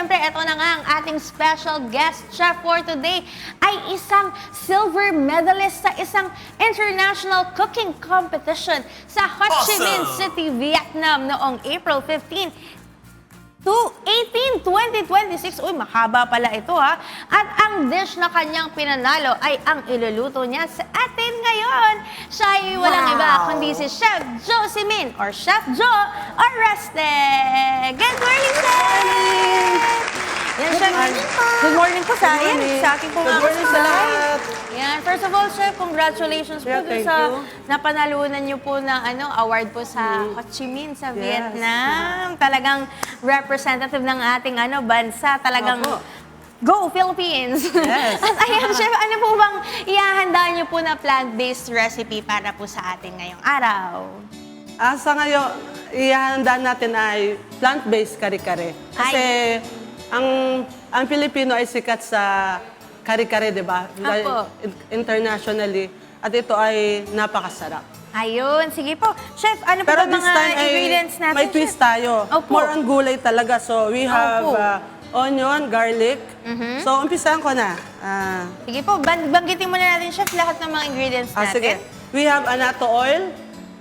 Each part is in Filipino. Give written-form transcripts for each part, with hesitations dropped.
syempre, ito na nga ang ating special guest chef for today ay isang silver medalist sa isang international cooking competition sa Ho Chi Minh City, Vietnam noong April 15 to 2026. Uy, mahaba pala ito ha. At ang dish na kanyang pinanalo ay ang iluluto niya sa atin ngayon. Siya ay walang iba kundi si Chef Joe Simin or Chef Joe Oreste. Good morning, Chef! Yan, Chef. Good morning po sa akin. Sa akin po Good morning sa lahat. Yan. First of all, Chef, congratulations po dun thank sa you. napanalunan niyo po ng award po sa Ho Chi Minh sa Vietnam. Talagang representative ng ating bansa. Talagang Opo. go Philippines! Yes. At ayan, Chef, ano po bang ihahanda niyo po na plant-based recipe para po sa ating ngayong araw? Sa ngayon, ihahanda natin ay plant-based kare-kare. Kasi ang Pilipino ay sikat sa kare-kare, di ba? Apo. Internationally. At ito ay napakasarap. Ayun, sige po. Chef, ano po Pero ba this mga time ay ingredients natin, may twist Chef? tayo. Opo. More on gulay talaga. So we have Opo. onion, garlic. So umpisahan ko na. Sige po, banggitin muna natin, Chef, lahat ng mga ingredients natin. Sige. We have anato oil,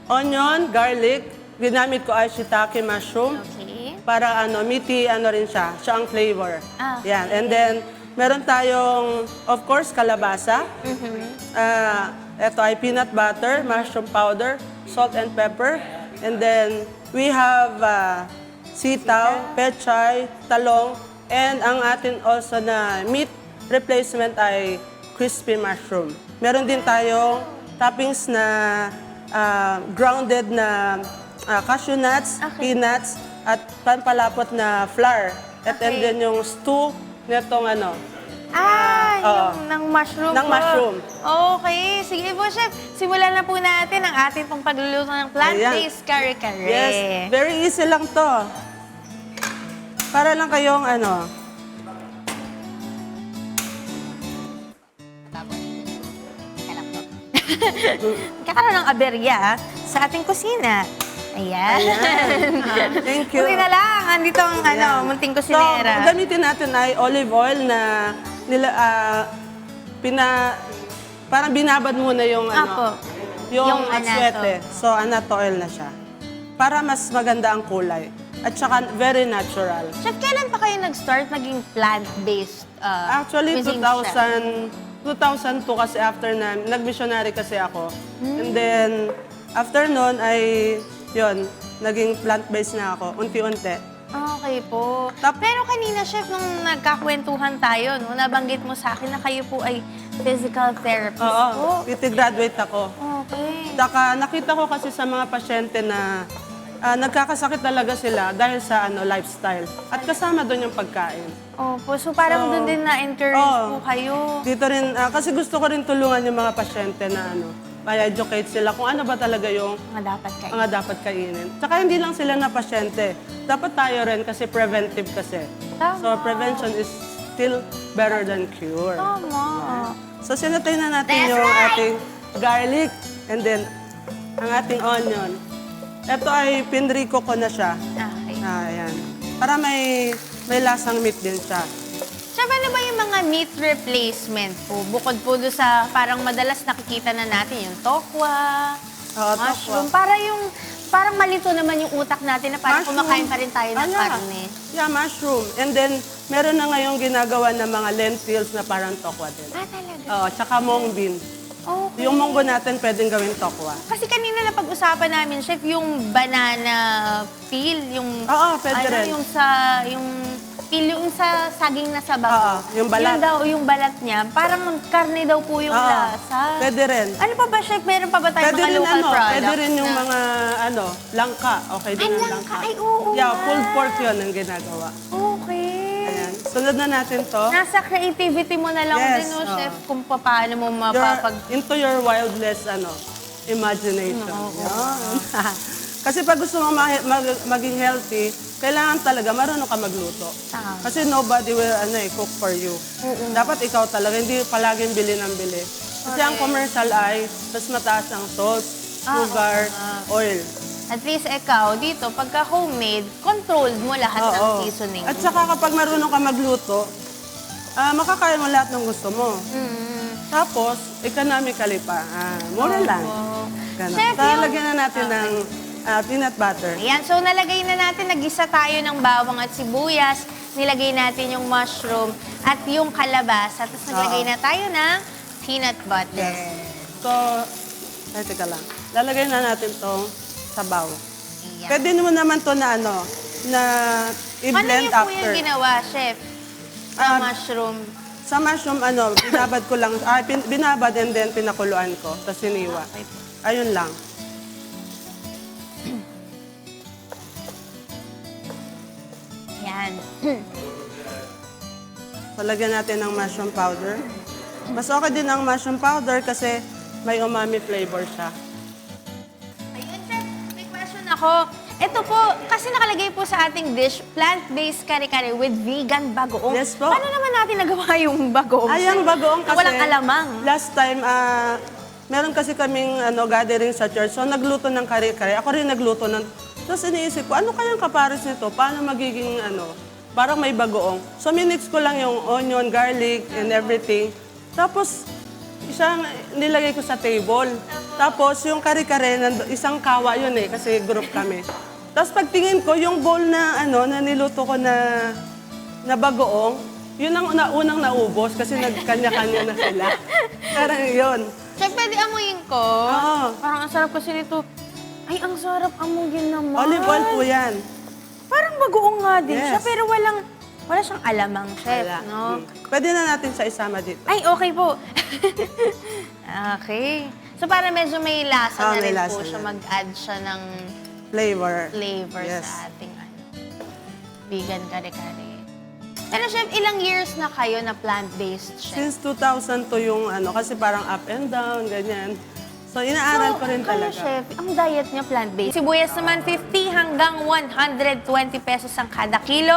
onion, garlic. Ginamit ko ay shiitake mushroom. Okay. Para meaty rin siya. Siya ang flavor. Okay. Yan. And then, meron tayong, of course, kalabasa. Ito ay peanut butter, mushroom powder, salt and pepper. And then, we have sitaw, pechay, talong, and ang atin also na meat replacement ay crispy mushroom. Meron din tayong toppings na grounded na cashew nuts, peanuts, at pampalapot na flour. At and then yung stew nitong Yung ng mushroom ng po. mushroom. Okay. Sige po, Chef. Simulan na po natin ang ating pong pagluluto ng plant-based kare-kare. Yes, very easy lang to. Para lang kayong Kakaroon ng aberya sa ating kusina. Ayan. Thank you. Buti na lang. Andito ang munting kusinera. So, gamitin natin ay olive oil na parang binabad muna yung Apo. yung Yung anato. aswete. So, anato oil na siya. Para mas maganda ang kulay. At saka very natural. Chef, kailan pa kayo nag-start maging plant-based Actually, cuisine chef? 2002 kasi after na, nag-missionary kasi ako. And then, after nun ay, naging plant-based na ako, unti-unti. Okay po. Pero kanina, Chef, nung nagkakwentuhan tayo, nabanggit mo sa akin na kayo po ay physical therapist po. Oo, graduate ako. Okay. Saka nakita ko kasi sa mga pasyente na nagkakasakit talaga sila dahil sa lifestyle. At kasama doon yung pagkain. Opo, so parang doon din na-encourage po kayo. Dito rin, kasi gusto ko rin tulungan yung mga pasyente na ma-educate sila kung ano ba talaga yung Mga dapat kayo. mga dapat kainin. Tsaka hindi lang sila na pasyente. Dapat tayo rin kasi preventive kasi. Tama. So prevention is still better than cure. Tama. So sinatay na natin That's yung right. ating garlic and then ang ating onion. Ito ay pinriko ko na siya. Okay. Ayan. Para may lasang meat din siya. Chef, ano ba yung mga meat replacement po? Bukod po doon sa parang madalas nakikita na natin yung tokwa, Oo, mushroom. tokwa. Parang malito naman yung utak natin na parang Mushroom. kumakain pa rin tayo ng Ala. karne. Yeah, mushroom. And then, meron na ngayong ginagawa ng mga lentils na parang tokwa din. Ah, talaga? Oo, tsaka mung bean. Okay. Yung munggo natin pwedeng gawing tokwa. Kasi kanina na pag-usapan namin, Chef, yung banana peel, yung... Oo, pwede rin. Yung peel, yung sa saging na sabaw. Oo, yung balat. Yung daw, yung balat niya, parang karne daw po yung Oo, lasa. pwede rin. Ano pa ba, Chef? Meron pa ba tayong Pwede mga rin local products? pwede rin yung na- mga langka. Okay din Ay, yung langka. langka. Ay, oo Yeah, nga. pulled pork yun ang ginagawa. Okay. Ayan. Sunod na natin to. Nasa creativity mo na lang Yes, din, no, oo. Chef, kung paano mo Into your wildness imagination. Yan. Kasi pag gusto mo maging healthy, kailangan talaga marunong ka magluto. Tama. Kasi nobody will cook for you. Dapat ikaw talaga, hindi palaging bili ng bili. Kasi ang commercial ay mas mataas ang salt, sugar, oil. At least ikaw, dito, pagka homemade, controlled mo lahat ng Oo. seasoning. At saka kapag marunong ka magluto, makakain mo lahat ng gusto mo. Tapos, economically pa. Mura lang. Ganun. Chef, Lagyan na natin ng peanut butter. Ayan, so nalagay na natin, nagisa tayo ng bawang at sibuyas, nilagay natin yung mushroom at yung kalabasa, tapos naglagay na tayo ng peanut butter. So, teka lang. Lalagay na natin tong sabaw. Ayan. Pwede mo naman to na na Ano i-blend yung po after. yung ginawa, chef? Sa mushroom. Sa mushroom, binabad ko lang, binabad and then pinakuluan ko, tapos siniwa. Okay po. Ayun lang. Ayan. So, lagyan natin ng mushroom powder. Mas okay din ang mushroom powder kasi may umami flavor siya. Ayun, chef, may question ako. Ito po, kasi nakalagay po sa ating dish, plant-based kare-kare with vegan bagoong. Yes po. Paano naman natin nagawa yung bagoong? Ay, ang bagoong kasi Walang alamang. last time, meron kasi kaming gathering sa church. So, nagluto ng kare-kare. Ako rin nagluto ng... Tapos iniisip ko, ano kayang kapares nito? Paano magiging parang may bagoong. So, minix ko lang yung onion, garlic, and everything. Tapos, isang nilagay ko sa table. Tapos, yung kare-kare, isang kawa yun kasi group kami. Tapos, pagtingin ko, yung bowl na, na niluto ko na bagoong, yun ang unang naubos kasi nagkanya-kanya na sila. Parang yun. Chef, pwede amuyin ko? Oo. Parang ang sarap kasi nito. Ay, ang sarap amuyin naman. Olive oil po yan. Parang bagoong nga din siya, Yes. pero wala siyang alamang, chef, Wala. no? Pwede na natin siya isama dito. Ay, okay po. Okay. So, para medyo may lasa na May rin lasa po siya, na. mag-add siya ng Flavor. flavor Yes. sa ating vegan kare-kare. Pero chef, ilang years na kayo na plant-based chef? Since 2002 yung kasi parang up and down, ganyan. So, inaaral ko rin kayo, talaga. chef, ang diet niya plant-based. Sibuyas naman 50 hanggang 120 pesos ang kada kilo.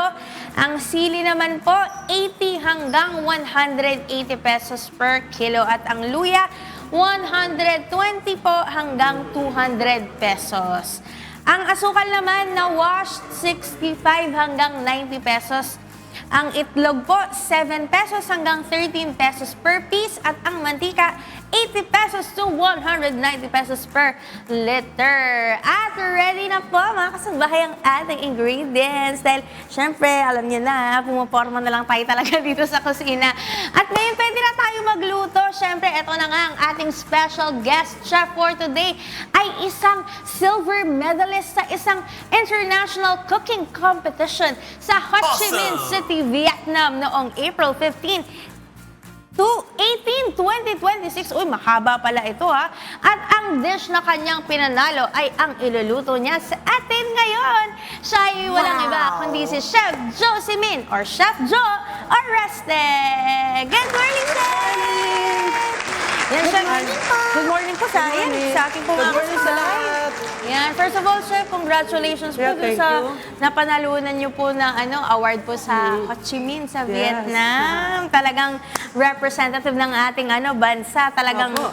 Ang sili naman po 80 hanggang 180 pesos per kilo. At ang luya 120 po hanggang 200 pesos. Ang asukal naman na washed 65 hanggang 90 pesos. Ang itlog po, 7 pesos hanggang 13 pesos per piece. At ang mantika, 80 pesos to 190 pesos per liter. At ready na po mga kasambahay ang ating ingredients. Dahil syempre, alam niyo na, pumaporma na lang tayo talaga dito sa kusina. At ngayon, pwede na tayo magluto. Syempre, ito na nga ang ating special guest chef for today ay isang silver medalist sa isang international cooking competition sa Ho Chi Minh City, Vietnam noong April 15 to 18, 2026. Uy, mahaba pala ito ha. At ang dish na kanyang pinanalo ay ang iluluto niya sa atin ngayon. Siya ay walang iba kundi si Chef Josie Min or Chef Jo Oreste. Good morning, Chef! Yan, Chef. Good morning po sa akin. Sa akin po Good mga morning sa kasabay. lahat. Yan. First of all, Chef, congratulations po Yeah, dun thank sa you. napanalunan niyo po ng award po sa Ho Chi Minh sa Yes. Vietnam. Talagang representative ng ating bansa. Talagang Opo.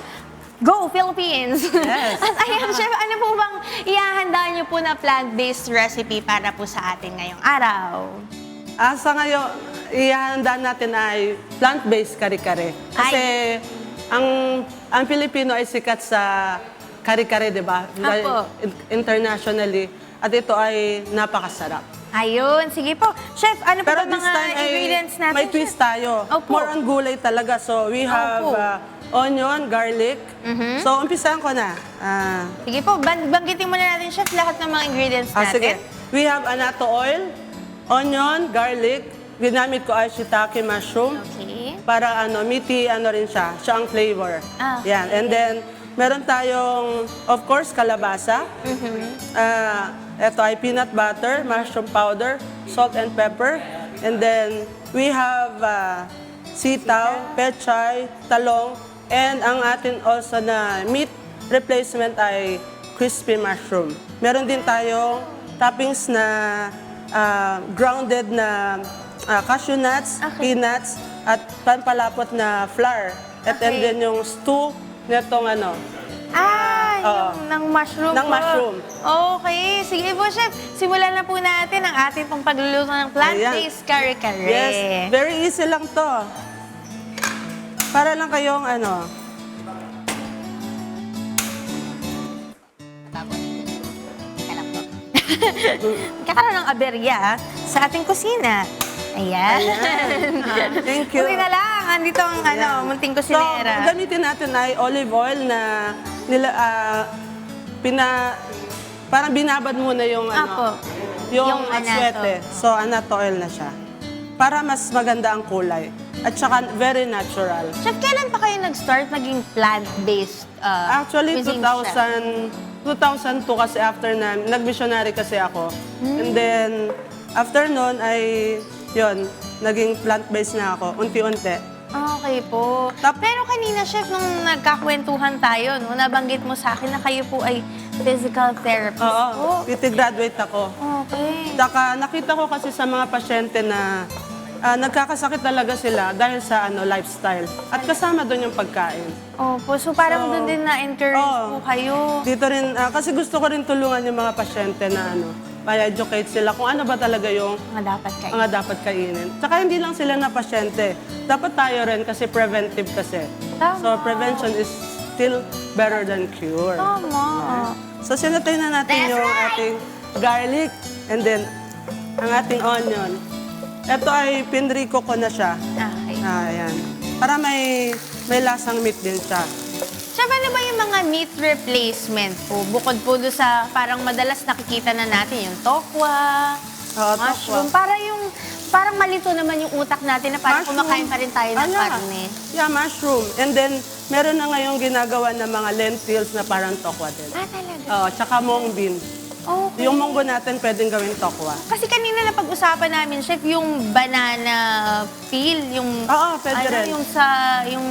go Philippines! Yes. At ayan, Chef, ano po bang ihahanda niyo po na plant-based recipe para po sa atin ngayong araw? Sa ngayon, ihahanda natin ay plant-based kare-kare. Kasi ang Pilipino ay sikat sa kare-kare, di ba? Apo. Internationally. At ito ay napakasarap. Ayun, sige po. Chef, ano po Pero ba this mga time ay ingredients natin? may Chef? twist tayo. Opo. More on gulay talaga. So we have Opo. onion, garlic. So umpisahan ko na. Sige po, banggitin muna natin, Chef, lahat ng mga ingredients natin. Sige. We have annatto oil, onion, garlic. Ginamit ko ay shiitake mushroom. Okay. Para meaty rin siya. Siya ang flavor. Okay. Yan. And then, meron tayong, of course, kalabasa. Ito ay peanut butter, mushroom powder, salt and pepper. And then, we have sitaw, pechay, talong, and ang atin also na meat replacement ay crispy mushroom. Meron din tayong toppings na grounded na cashew nuts, Okay. peanuts, at pampalapot na flour. At Okay. and then yung stew nitong Ah, Oo. ng mushroom Ng po. mushroom. Okay. Sige po, Chef. Simulan na po natin ang ating pong pagluluto ng plant-based kare-kare. Yes, very easy lang to. Para lang kayong ano, Kakaroon ng aberya sa ating kusina. Ayan. thank you. Buti na lang. Andito ang munting kusinera. So, gamitin natin ay olive oil na parang binabad muna yung Apo. yung Yung aswete. So, anato oil na siya. Para mas maganda ang kulay. At saka very natural. Chef, kailan pa kayo nag-start maging plant-based Actually, cuisine chef? 2002 kasi after na, nag-missionary kasi ako. And then, after nun ay, yun, naging plant-based na ako, unti-unti. Okay po. Pero kanina, Chef, nung nagkakwentuhan tayo, no, nabanggit mo sa akin na kayo po ay physical therapist Oo, po. PT-graduate ako. Okay. Saka nakita ko kasi sa mga pasyente na nagkakasakit talaga sila dahil sa lifestyle. At kasama doon yung pagkain. Opo, so parang doon din na-encourage po kayo. Dito rin, kasi gusto ko rin tulungan yung mga pasyente na pa-educate sila kung ano ba talaga yung Mga dapat kayo. mga dapat kainin. Tsaka hindi lang sila na pasyente. Dapat tayo rin kasi preventive kasi. Tama. So prevention is still better than cure. Tama. So sinatay na natin That's yung right. ating garlic and then ang ating onion. Ito ay pinriko ko na siya. Okay. Ayan. Para may lasang meat din siya. Chef, ano ba yung mga meat replacement po? Bukod po doon sa parang madalas nakikita na natin yung tokwa, Oo, mushroom. tokwa. Parang malito naman yung utak natin na parang Mushroom. kumakain pa rin tayo ng karne. Yeah, mushroom. And then, meron na ngayong ginagawa ng mga lentils na parang tokwa din. Ah, talaga? Oo, tsaka mung bean. Okay. Yung munggo natin pwedeng gawing tokwa. Kasi kanina na pag-usapan namin, Chef, yung banana peel, yung... Oo, pwede rin. yung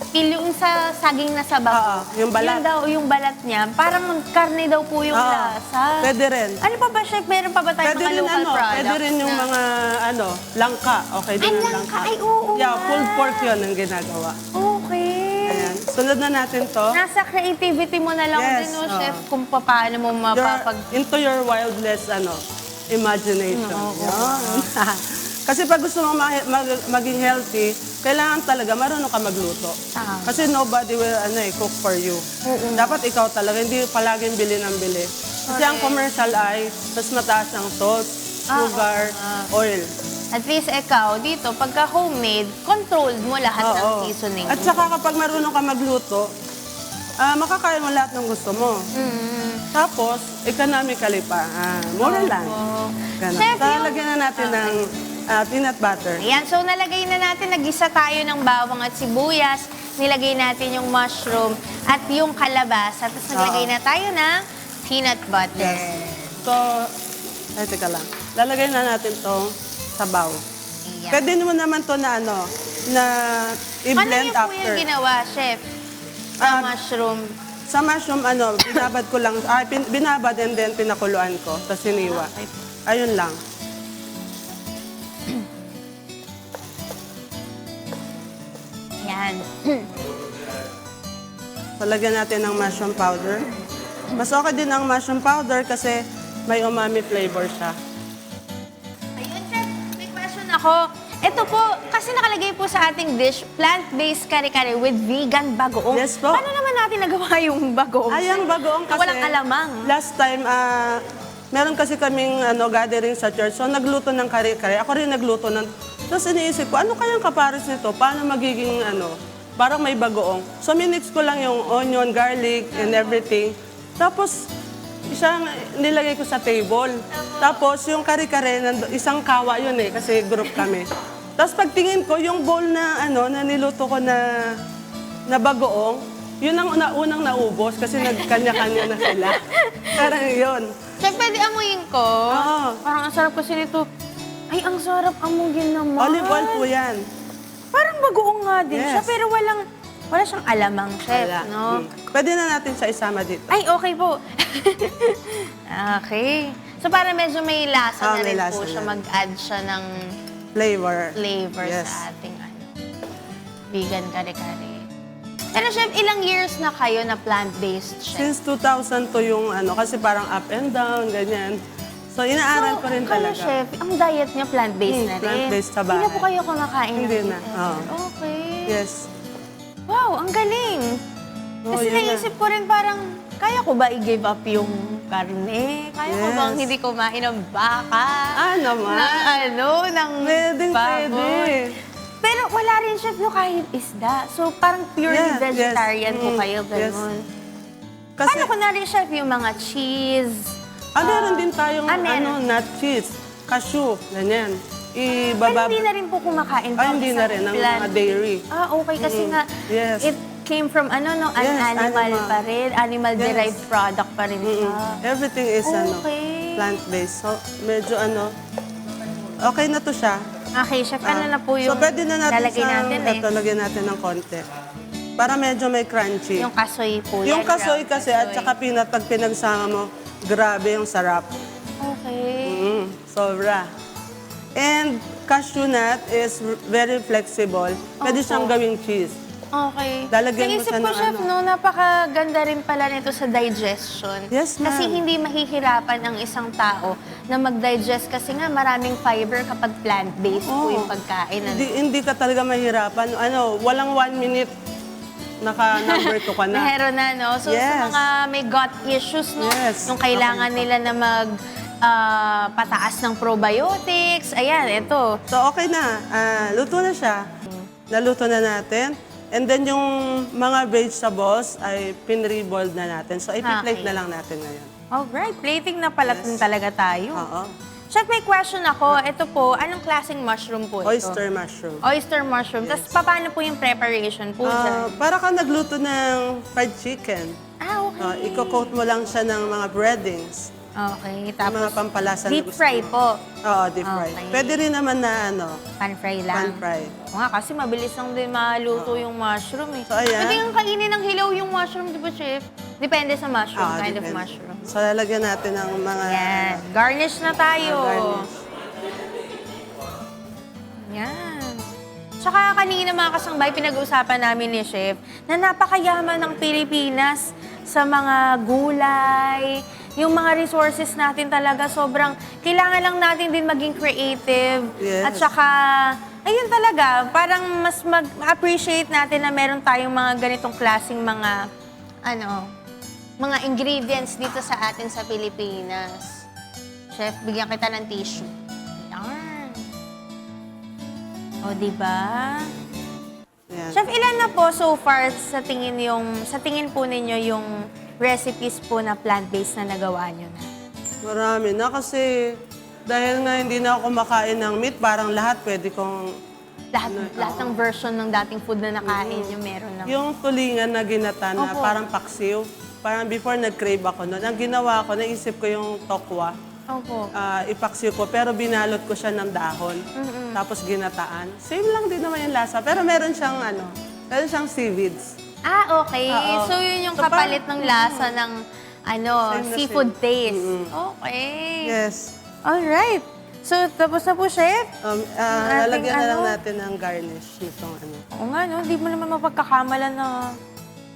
peel, yung sa saging na sabaw. Oo, yung balat. Yun daw, yung balat niya, parang karne daw po yung Oo, lasa. pwede rin. Ano pa ba, Chef? Meron pa ba tayong Pwede mga rin local products? pwede rin yung na- mga langka. Okay din Ay, yung langka. Ay, oo Yeah, nga. pulled pork yun ang ginagawa. Okay. Ayan. Sunod na natin to. Nasa creativity mo na lang Yes, din, no, oo. Chef, kung paano mo Into your wildness imagination. Oo. Yun. Kasi pag gusto mo maging healthy, kailangan talaga marunong ka magluto. Tama. Kasi nobody will cook for you. Dapat ikaw talaga, hindi palaging bili ng bili. Kasi ang commercial ay mas mataas ang salt, sugar, oil. At least ikaw, dito, pagka homemade, controlled mo lahat ng Oo. seasoning. At saka kapag marunong ka magluto, makakain mo lahat ng gusto mo. Tapos, economically pa. Mura lang. Ganun. Chef, Lalagyan na natin ng peanut butter. Ayan, so nalagay na natin, nag-isa tayo ng bawang at sibuyas, nilagay natin yung mushroom at yung kalabasa, tapos naglagay na tayo ng peanut butter. So, ay, teka lang. Lalagay na natin tong sabaw. Ayan. Pwede mo naman to na na Ano i-blend yung po after. yung ginawa, Chef? Sa mushroom. Sa mushroom, binabad ko lang, binabad and then pinakuluan ko, tapos siniwa. Ayun lang. Ayan. So, lagyan natin ng mushroom powder. Mas okay din ang mushroom powder kasi may umami flavor siya. Ayun, Chef, may question ako. Ito po, kasi nakalagay po sa ating dish, plant-based kare-kare with vegan bagoong. Yes po. Paano naman natin nagawa yung bagoong? Ay, ang bagoong kasi... Walang alamang. Last time, meron kasi kaming gathering sa church. So, nagluto ng kare-kare. Ako rin nagluto ng... Tapos iniisip ko, ano kayang kapares nito? Paano magiging parang may bagoong. So, minix ko lang yung onion, garlic, and everything. Tapos, isang nilagay ko sa table. Tapos, yung kare-kare, isang kawa yun kasi group kami. Tapos pagtingin ko, yung bowl na na niluto ko na bagoong, yun ang unang naubos kasi nagkanya-kanya na sila. Parang yun. Chef, pwede amuyin ko? Oo. Parang ang sarap kasi nito. Ay, ang sarap amugin naman. Olive oil po yan. Parang bagoong nga din siya, Yes. pero wala siyang alamang, Chef, Wala. no? Pwede na natin siya isama dito. Ay, okay po. Okay. So, para medyo may lasa na May rin lasa po siya, na. mag-add siya ng Flavor. flavor Yes. sa ating vegan kare-kare. Pero chef, ilang years na kayo na plant-based chef? Since 2002 yung kasi parang up and down, ganyan. So, inaaral ko rin kayo, talaga. chef, ang diet niyo plant-based na rin? Plant-based sa bahay. Hindi na po kayo kumakain Hindi ng na, meat? oo. Okay. Yes. Wow, ang galing. Oo, Kasi yun na. naisip ko rin parang, kaya ko ba i-give up yung karne? Kaya ko Yes. bang hindi kumain ng baka? Naman. Ng Pwedeng baboy? pwede. Pero wala rin chef no kahit isda. So parang purely Yeah, vegetarian yes. po kayo, Yes. ganun. Kasi, Paano ko na rin chef yung mga cheese? meron din tayong meron. nut cheese, cashew, ganyan. Pero hindi na rin po kumakain po. hindi na rin, ng mga dairy. Okay. Kasi nga, Yes. it came from an Yes, animal animal. pa rin. Animal-derived Yes. product pa rin siya. Everything is Okay. plant-based. So, medyo okay na to siya. Okay, chef, ano na po yung So, pwede na natin lalagay natin ito, lagyan natin ng konti. Para medyo may crunchy. Yung kasoy po. Yung yan, kasoy ground kasi at kasoy. saka peanut, pag pinagsama mo, grabe yung sarap. Okay. Sobra. And cashew nut is very flexible. Pwede Opo. siyang gawing cheese. Okay. Lalagyan mo Naisip siya ko, ng chef, no, napakaganda rin pala nito sa digestion. Yes, ma'am. Kasi hindi mahihirapan ang isang tao na mag-digest kasi nga maraming fiber kapag plant-based po Oo. yung pagkain. Ano? Hindi ka talaga mahirapan. Walang 1 minute, naka-number 2 ka na. Meron na, no? So, sa Yes. mga may gut issues, no? Yes. Nung kailangan Okay. nila na pataas ng probiotics. Ayan, ito. So, okay na. Luto na siya. Naluto na natin. And then, yung mga vegetables ay pinreboiled na natin. So, ipi-plate Okay. na lang natin ngayon. Alright, plating na pala din talaga tayo. Oo. Chef, may question ako. Ito po, anong klaseng mushroom po ito? Oyster mushroom. Oyster mushroom. Tapos, paano po yung preparation po dyan? Para ka nagluto ng fried chicken. Okay. Iko-coat mo lang siya ng mga breadings. Okay, Mga tapos pampalasa na deep gusto fry mo. po. Oo, deep fry. Okay. Pwede rin naman na Pan-fry lang. pan-fry. Oo nga, kasi mabilis lang din maluto yung mushroom eh. So, ayan. Pwede yung kainin ng hilaw yung mushroom, di ba, chef? Depende sa mushroom, kind of Depende. mushroom. So, lalagyan natin ng mga... Yan. Garnish na tayo. garnish. Yan. Tsaka kanina mga kasangbay, pinag-uusapan namin ni Chef na napakayaman ng Pilipinas sa mga gulay, yung mga resources natin talaga sobrang, kailangan lang natin din maging creative. Yes. At saka, ayun talaga, parang mas mag-appreciate natin na meron tayong mga ganitong klaseng mga, mga ingredients dito sa atin sa Pilipinas. Chef, bigyan kita ng tissue. Yan. O, diba? Ayan. Chef, ilan na po so far sa tingin po ninyo yung recipes po na plant-based na nagawa nyo na? Marami na kasi dahil nga hindi na ako kumakain ng meat, parang lahat pwede kong... Lahat ng version ng dating food na nakain nyo, meron na. Yung tulingan na ginata na Opo. parang paksiw. Parang before nag-crave ako noon. Ang ginawa ko, naisip ko yung tokwa. Opo. Ipaksiw ko, pero binalot ko siya ng dahon. Tapos ginataan. Same lang din naman yung lasa. Pero meron siyang seaweeds. Okay. Oo. So, yun yung So, kapalit ng lasa ng Same na seafood same. taste. Okay. Yes. Alright. So, tapos na po, Chef? Lalagyan na lang natin ng garnish nitong Oo nga, no? Hindi mo naman mapagkakamalan na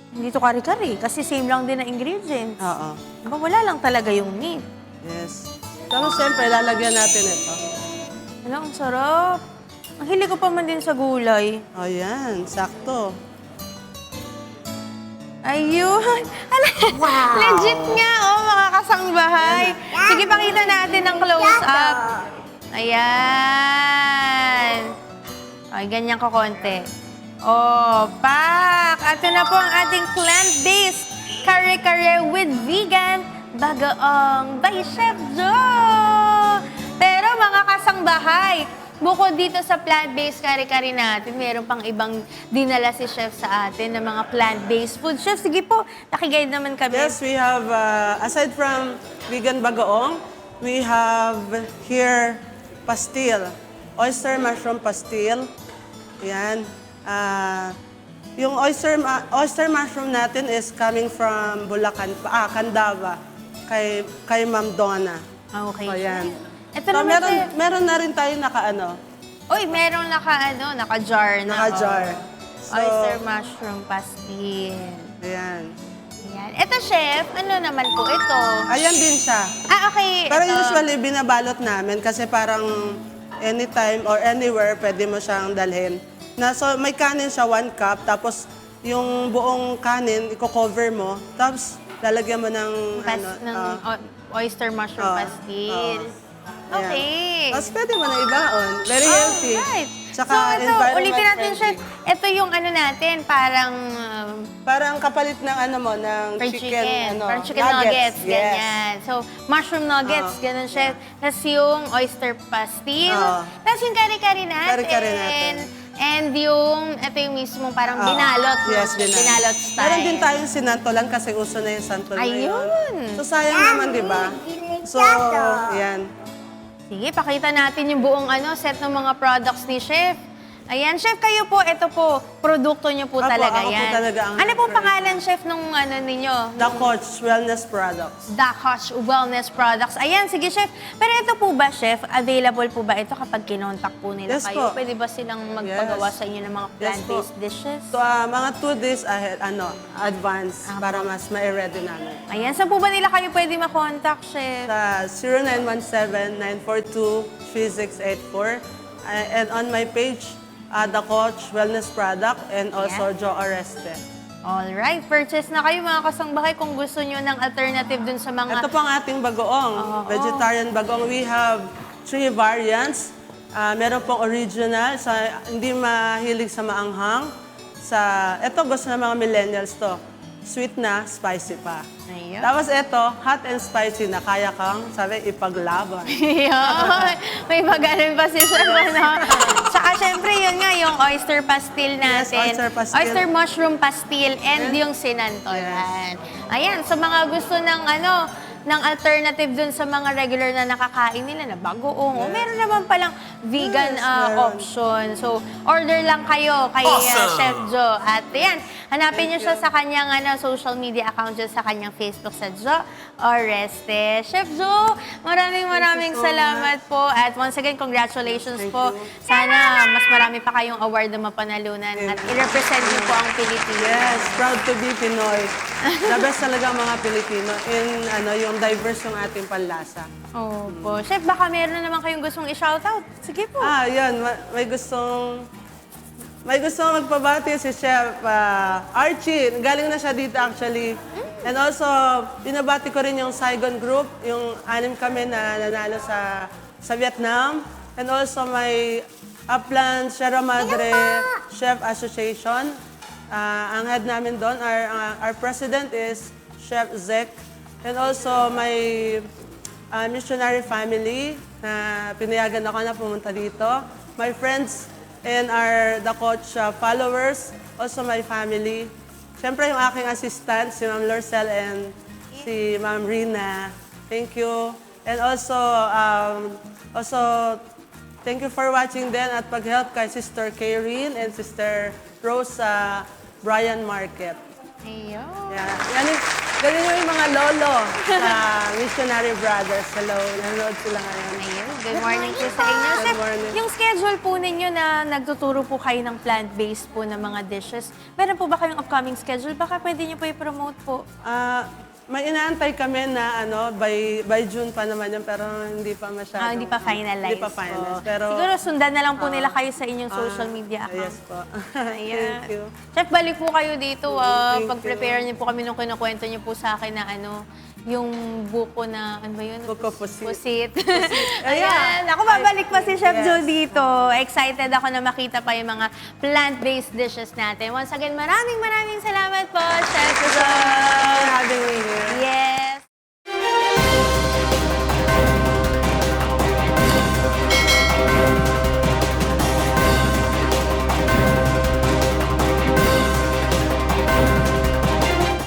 hindi to kari-kari. Kasi same lang din na ingredients. Oo. Diba, wala lang talaga yung meat. Yes. Tapos siyempre, lalagyan natin ito. Ang sarap. Ang hilig ko pa man din sa gulay. O yan, sakto. Ayun. Wow. Legit nga, mga kasangbahay. Sige, pakita natin ng close-up. Ayan. Ay, ganyan ko konti. Pak! Ito na po ang ating plant-based kare-kare with vegan bagoong by Chef Joe! Pero mga kasangbahay, bukod dito sa plant-based kare-kare natin, meron pang ibang dinala si Chef sa atin na mga plant-based food. Chef, sige po, nakiguide naman kami. Yes, we have, aside from vegan bagoong, we have here pastil. Oyster mushroom pastil. Yan. Yung oyster mushroom natin is coming from Bulacan, Candaba, kay Ma'am Donna. Okay. So, yan. Ito So, naman, Chef. meron na rin tayo Uy, merong naka-jar na. naka-jar. Oyster mushroom pastil. Ayan. Ayan. Ito, chef, ano naman po ito? Ayan din siya. Okay. Pero ito. usually, binabalot namin kasi parang anytime or anywhere, pwede mo siyang dalhin. So, may kanin siya, 1 cup, tapos yung buong kanin, i-cover mo, tapos lalagyan mo ng, Oyster mushroom pastil. Okay. Tapos pwede mo na ibaon. Very healthy. Right. Tsaka So, ito, environment ulitin natin, friendly. chef. Ito yung ano natin, parang Parang kapalit ng ng fried chicken. ano, Parang chicken nuggets, Yes. ganyan. So, mushroom nuggets, ganun, chef. Tapos yung oyster pastil. Oo. Tapos yung kare-kare natin. Kare-kare natin. And yung, ito yung mismong parang binalot. Yes, Binalot style. Meron din tayong sinantolan kasi uso na yung santol Ayun. ngayon. So, sayang naman, di ba? So, yan. Sige, pakita natin yung buong set ng mga products ni Chef. Ayan, Chef, kayo po, ito po, produkto nyo po Opo, talaga ako po yan. talaga ang ano pong nag-create. pangalan, Chef, nung ninyo? The Coach Wellness Products. The Koch Wellness Products. Ayan, sige, Chef. Pero ito po ba, Chef, available po ba ito kapag kinontak po nila Yes kayo? po. Pwede ba silang magpagawa Yes. sa inyo ng mga Yes plant-based po. dishes? So, mga 2 days ahead, advance, para mas ma-ready namin. Ayan, saan po ba nila kayo pwede makontak, Chef? Sa 0917-942-3684. And on my page, The Coach Wellness Product and also Joe Oreste. Alright, purchase na kayo mga kasangbahay kung gusto nyo ng alternative dun sa mga... Ito po ang ating bagoong, vegetarian bagoong. We have 3 variants. Meron pong original, hindi mahilig sa maanghang. Ito gusto ng mga millennials to. Sweet na, spicy pa. Ayun. Tapos ito, hot and spicy na kaya kang, sabi, ipaglaban. Yun. May magaling pa si Chef, ano? Tsaka syempre yun nga, yung oyster pastil natin. Yes, oyster pastil. Oyster mushroom pastil and yung sinantolan. Ayan, sa mga gusto ng ng alternative dun sa mga regular na nakakain nila na bagoong. O meron naman palang vegan meron. option. So, order lang kayo kay Chef Joe. At yan, hanapin niyo siya sa kanyang social media account dyan sa kanyang Facebook sa Joe Oreste. Chef Joe, maraming so salamat po. At once again, congratulations po. Sana mas marami pa kayong award na mapanalunan at i-represent niyo po ang Pilipinas. Yes, proud to be Pinoy. The best talaga ang mga Pilipino in yung diverse yung ating panlasa. Opo. Chef, baka meron naman kayong gustong i-shoutout. Sige po. Yun. May gustong magpabati si Chef Archie. Galing na siya dito actually. And also, binabati ko rin yung Saigon Group, yung 6 kami na nanalo sa Vietnam. And also may Upland Sierra Madre Chef Association. Ang head namin doon, our president is Chef Zek. And also my missionary family na pinayagan ako na pumunta dito. My friends and the Coach followers, also my family. Siyempre yung aking assistant, si Ma'am Lorcel and si Ma'am Rina. Thank you. And also thank you for watching din at pag-help kay Sister Kayreen and Sister Rose sa Bryan Market. Ayun. Ganun yung mga lolo sa Missionary Brothers. Hello, nanonood sila ngayon. Ayun. Good morning po sa inyo. Good Chef, morning. yung schedule po ninyo na nagtuturo po kayo ng plant-based po na mga dishes, meron po ba kayong upcoming schedule? Baka pwede niyo po i-promote po. May inaantay kami na by June pa naman yun, pero hindi pa masyadong. Hindi pa finalized. Hindi pa finalized. po. Pero, Siguro sundan na lang po nila kayo sa inyong social media account. Yes po. Ayan. Thank you. Chef, balik po kayo dito. Thank Pag-prepare niyo po kami nung kinukwento niyo po sa akin na yung buko na, ano ba yun? Buko pusit. Pusit. Ayan. Ayan. Ako, babalik pa si Chef Yes. Joe dito. Excited ako na makita pa yung mga plant-based dishes natin. Once again, maraming salamat po, Chef Thank you Joe. for having me here. Yes.